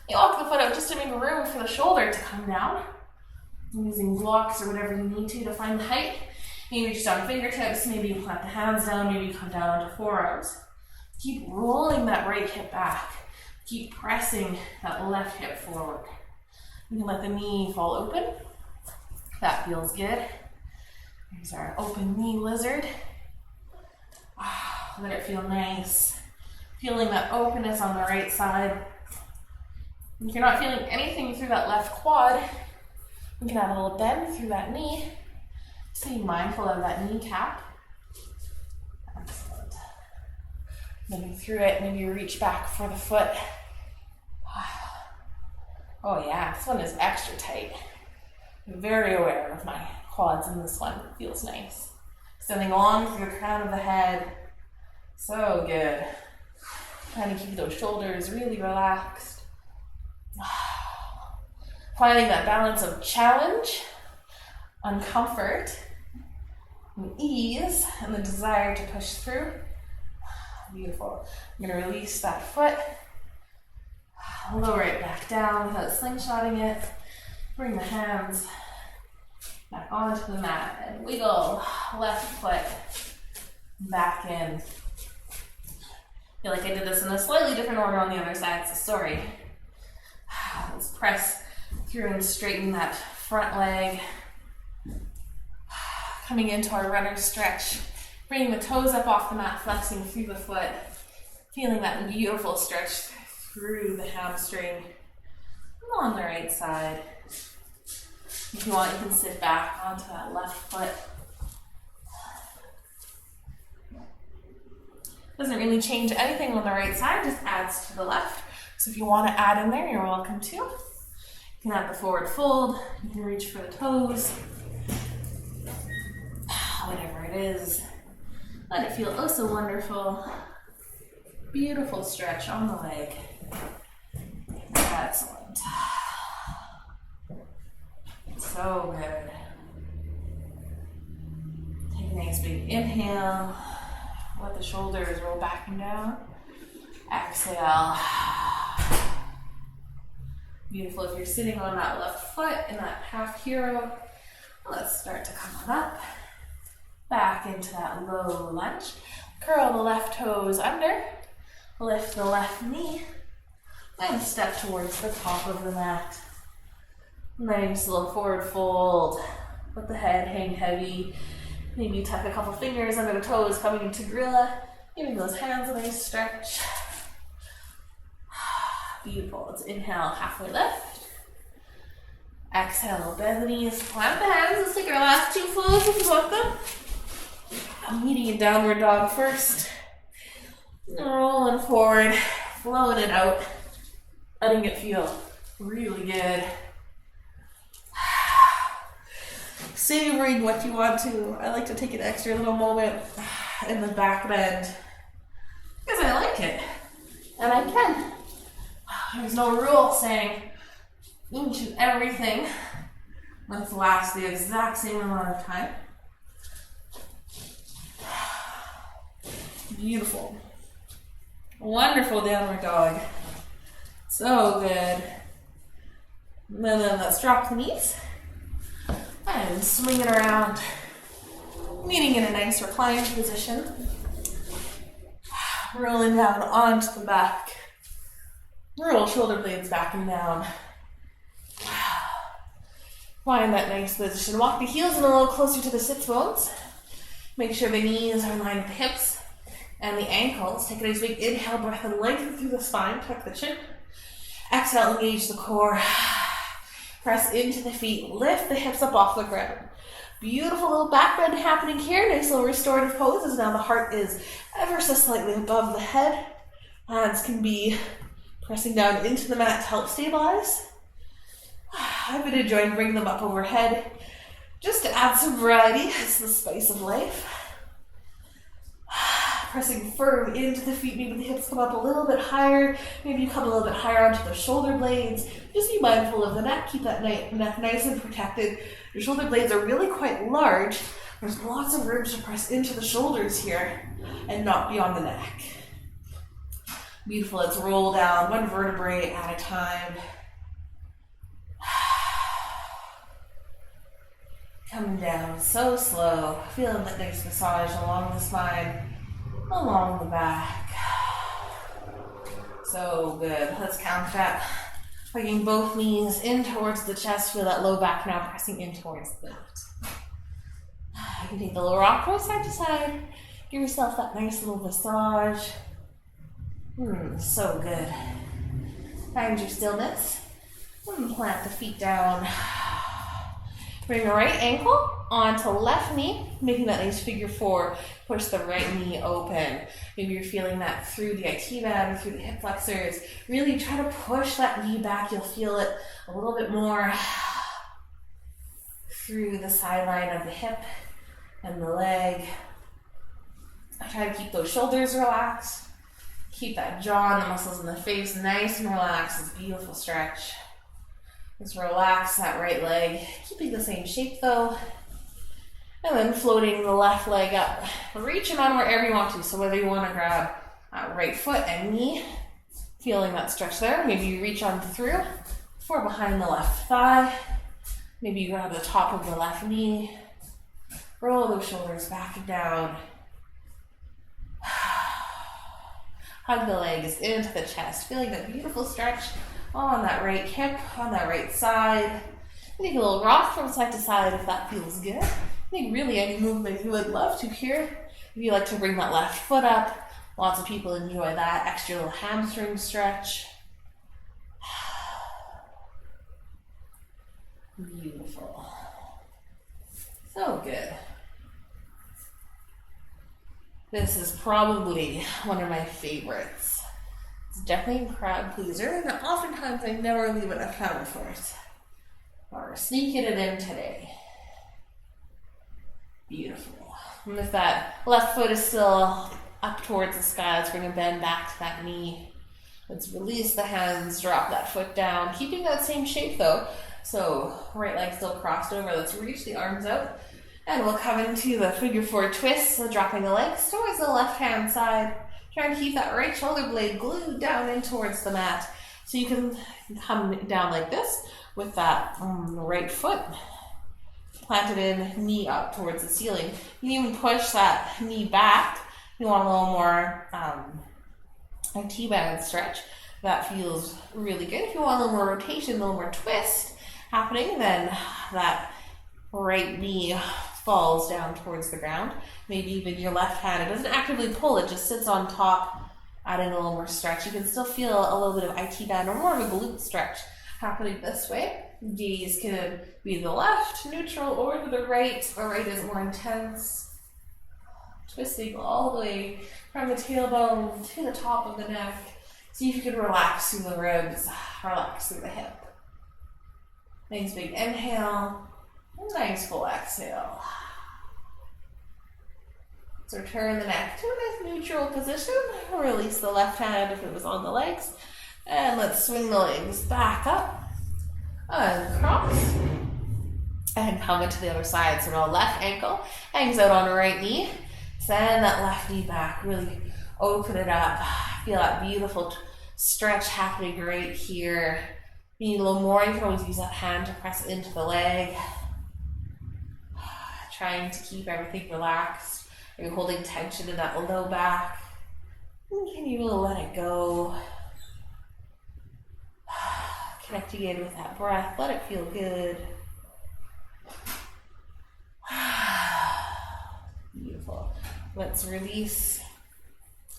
You walk the foot out just to make room for the shoulder to come down. Using blocks or whatever you need to find the height. Maybe reach down fingertips, maybe you plant the hands down, maybe you come down onto forearms. Keep rolling that right hip back. Keep pressing that left hip forward. You can let the knee fall open. That feels good. Here's our open knee lizard. Let it feel nice. Feeling that openness on the right side. If you're not feeling anything through that left quad, you can add a little bend through that knee. Just be mindful of that kneecap. Excellent. Maybe through it, maybe you reach back for the foot. Oh yeah, this one is extra tight. I'm very aware of my quads in this one. It feels nice. Extending long through the crown of the head. So good. Trying to keep those shoulders really relaxed. Finding that balance of challenge, uncomfort, and ease, and the desire to push through. Beautiful. I'm going to release that foot. Lower it back down without slingshotting it. Bring the hands back onto the mat and wiggle left foot back in. I feel like I did this in a slightly different order on the other side, so sorry. Let's press through and straighten that front leg. Coming into our runner stretch. Bringing the toes up off the mat, flexing through the foot. Feeling that beautiful stretch through the hamstring. On the right side. If you want, you can sit back onto that left foot. Doesn't really change anything on the right side, just adds to the left. So if you want to add in there, you're welcome to. You can add the forward fold. You can reach for the toes. Whatever it is. Let it feel oh so wonderful. Beautiful stretch on the leg. Excellent. So good. Take a nice big inhale. Let the shoulders roll back and down. Exhale. Beautiful. If you're sitting on that left foot in that half hero, let's start to come up. Back into that low lunge. Curl the left toes under. Lift the left knee. And step towards the top of the mat. Nice little forward fold. Let the head hang heavy. Maybe tuck a couple fingers under the toes, coming into gorilla. Giving those hands a nice stretch. Beautiful. Let's inhale, halfway lift. Exhale, bend the knees, plant the hands. Let's take our last two flows if you want them. I'm meeting in downward dog first. Rolling forward, flowing it out, letting it feel really good. Savoring what you want to. I like to take an extra little moment in the back bend because I like it and I can. There's no rule saying each and everything must last the exact same amount of time. Beautiful. Wonderful downward dog. So good. And then let's drop the knees and swing it around, meeting in a nice reclined position. Rolling down onto the back. Roll shoulder blades back and down. Find that nice position. Walk the heels in a little closer to the sits bones. Make sure the knees are in line with the hips and the ankles. Take a nice big inhale, breath and lengthen through the spine. Tuck the chin. Exhale, engage the core. Press into the feet. Lift the hips up off the ground. Beautiful little back bend happening here. Nice little restorative pose as now the heart is ever so slightly above the head. Hands can be pressing down into the mat to help stabilize. I've been enjoying bringing them up overhead just to add some variety. It's the spice of life. Pressing firm into the feet. Maybe the hips come up a little bit higher. Maybe you come a little bit higher onto the shoulder blades. Just be mindful of the neck. Keep that neck nice and protected. Your shoulder blades are really quite large. There's lots of room to press into the shoulders here and not be on the neck. Beautiful. Let's roll down one vertebrae at a time. Coming down so slow. Feeling that nice massage along the spine, along the back. So good. Let's count that. Hugging both knees in towards the chest. Feel that low back now pressing in towards the left. You can take the little rock from side to side. Give yourself that nice little massage. So good. Find your stillness. And plant the feet down. Bring the right ankle onto left knee, making that nice figure four. Push the right knee open. Maybe you're feeling that through the IT band or through the hip flexors. Really try to push that knee back. You'll feel it a little bit more through the sideline of the hip and the leg. Try to keep those shoulders relaxed. Keep that jaw and the muscles in the face nice and relaxed. It's a beautiful stretch. Just relax that right leg, keeping the same shape though. And then floating the left leg up. Reaching on wherever you want to. So whether you want to grab right foot and knee, feeling that stretch there. Maybe you reach on through for behind the left thigh. Maybe you grab the top of the left knee. Roll those shoulders back and down. Hug the legs into the chest, feeling that beautiful stretch on that right hip, on that right side. Take a little rock from side to side if that feels good. I think really any movement you would love to here. If you like to bring that left foot up, lots of people enjoy that extra little hamstring stretch. Beautiful. So good. This is probably one of my favorites. It's definitely a crowd pleaser, and oftentimes I never leave enough time for it. We're sneaking it in today. Beautiful. And if that left foot is still up towards the sky, let's bring a bend back to that knee. Let's release the hands, drop that foot down, keeping that same shape though. So right leg still crossed over. Let's reach the arms out. And we'll come into the figure four twist, so dropping the legs towards the left-hand side. Trying to keep that right shoulder blade glued down in towards the mat. So you can come down like this with that right foot planted in, knee up towards the ceiling. You can even push that knee back. You want a little more a T-band stretch. That feels really good. If you want a little more rotation, a little more twist happening, then that right knee falls down towards the ground. Maybe even your left hand, it doesn't actively pull, it just sits on top, adding a little more stretch. You can still feel a little bit of IT band or more of a glute stretch happening this way. Gaze can be to the left, neutral, or to the right. The right is more intense. Twisting all the way from the tailbone to the top of the neck. See if you can relax through the ribs, relax through the hip. Nice big inhale, nice full exhale. So return the neck to a nice neutral position. Release the left hand if it was on the legs. And let's swing the legs back up. Uncross. And come into the other side. So now left ankle hangs out on the right knee. Send that left knee back. Really open it up. Feel that beautiful stretch happening right here. If you need a little more, you can always use that hand to press into the leg. Trying to keep everything relaxed. Are you holding tension in that low back? Can you really let it go? Connecting in with that breath. Let it feel good. Beautiful. Let's release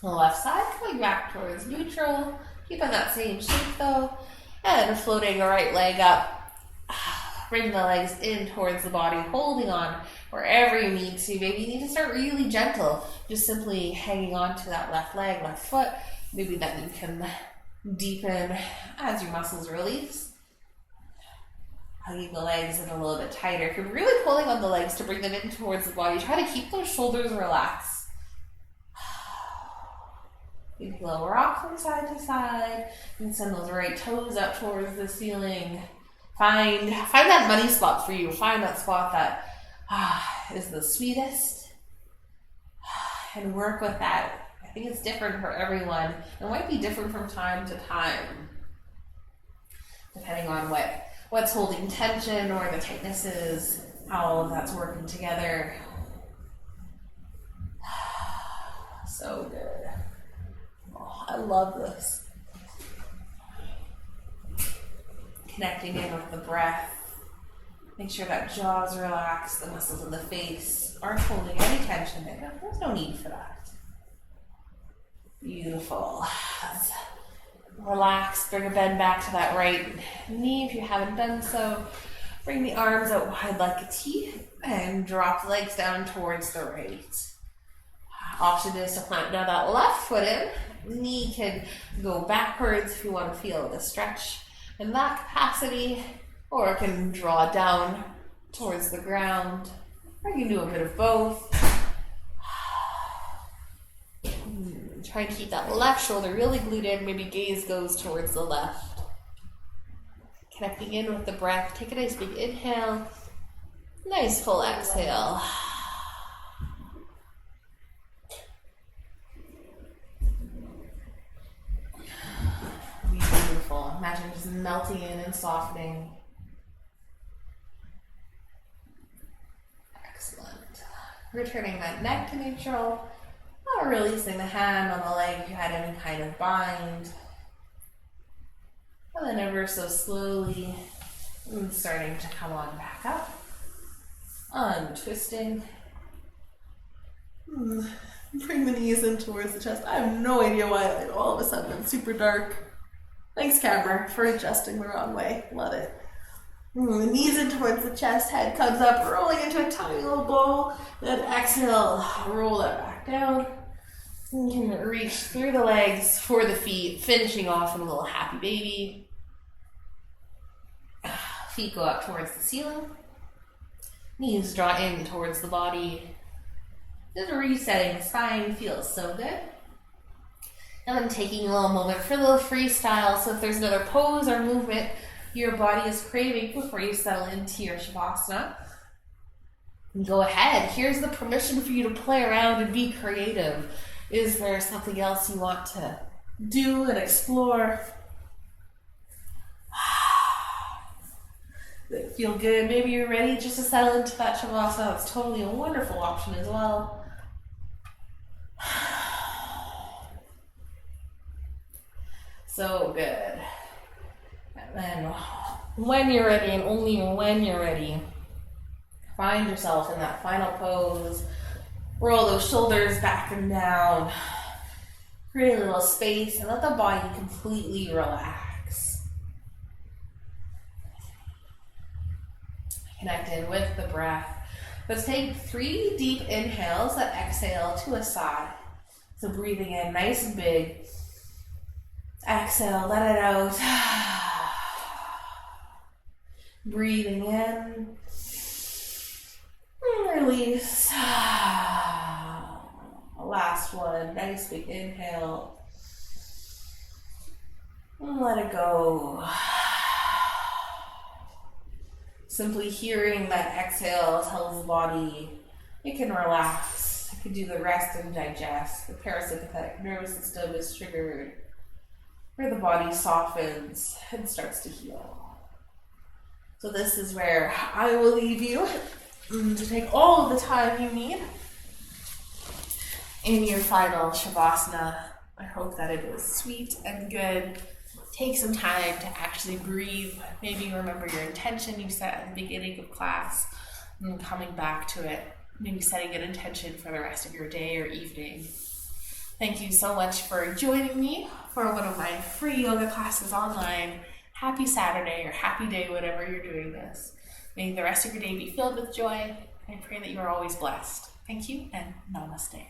the left side, coming back towards neutral. Keeping that same shape though. And floating the right leg up. Bring the legs in towards the body, holding on wherever you need to. Maybe you need to start really gentle, just simply hanging on to that left leg, left foot. Maybe that you can deepen as your muscles release. Hugging the legs in a little bit tighter. If you're really pulling on the legs to bring them in towards the body, try to keep those shoulders relaxed. You can little rock from side to side. You can send those right toes up towards the ceiling. Find that money spot for you. Find that spot that is the sweetest. And work with that. I think it's different for everyone. It might be different from time to time, depending on what's holding tension or the tightness is, how all of that's working together. So good. Oh, I love this. Connecting in with the breath. Make sure that jaw's relaxed, the muscles in the face aren't holding any tension there. There's no need for that. Beautiful. Let's relax, bring a bend back to that right knee if you haven't done so. Bring the arms out wide like a T and drop the legs down towards the right. Option is to plant now that left foot in. Knee can go backwards if you want to feel the stretch in that capacity, or it can draw down towards the ground. Or you can do a bit of both. Try to keep that left shoulder really glued in. Maybe gaze goes towards the left. Connecting in with the breath. Take a nice big inhale. Nice full exhale. Beautiful. Imagine just melting in and softening. Excellent. Returning that neck to neutral. Releasing the hand on the leg if you had any kind of bind. And then ever so slowly starting to come on back up. Untwisting. Bring the knees in towards the chest. I have no idea why all of a sudden it's super dark. Thanks, camera, for adjusting the wrong way. Love it. The knees in towards the chest, head comes up, rolling into a tiny little bowl. Then exhale, roll that back down. You can reach through the legs for the feet, finishing off in a little happy baby. Feet go up towards the ceiling. Knees draw in towards the body. Just resetting the spine feels so good. And then taking a little moment for a little freestyle. So if there's another pose or movement your body is craving before you settle into your Shavasana, go ahead. Here's the permission for you to play around and be creative. Is there something else you want to do and explore? Feel good. Maybe you're ready just to settle into that Shavasana. That's totally a wonderful option as well. So good. And then when you're ready, and only when you're ready, Find yourself in that final pose. Roll those shoulders back and down. Create a little space and let the body completely relax. Connect in with the breath. Let's take 3 deep inhales that exhale to a side. So breathing in nice and big. Exhale, let it out. Breathing in. Release. Last one. Nice big inhale. Let it go. Simply hearing that exhale tells the body it can relax. It can do the rest and digest. The parasympathetic nervous system is triggered, where the body softens and starts to heal. So this is where I will leave you to take all of the time you need in your final Shavasana. I hope that it was sweet and good. Take some time to actually breathe. Maybe remember your intention you set at the beginning of class and coming back to it. Maybe setting an intention for the rest of your day or evening. Thank you so much for joining me for one of my free yoga classes online. Happy Saturday or happy day, whatever you're doing this. May the rest of your day be filled with joy. I pray that you are always blessed. Thank you and namaste.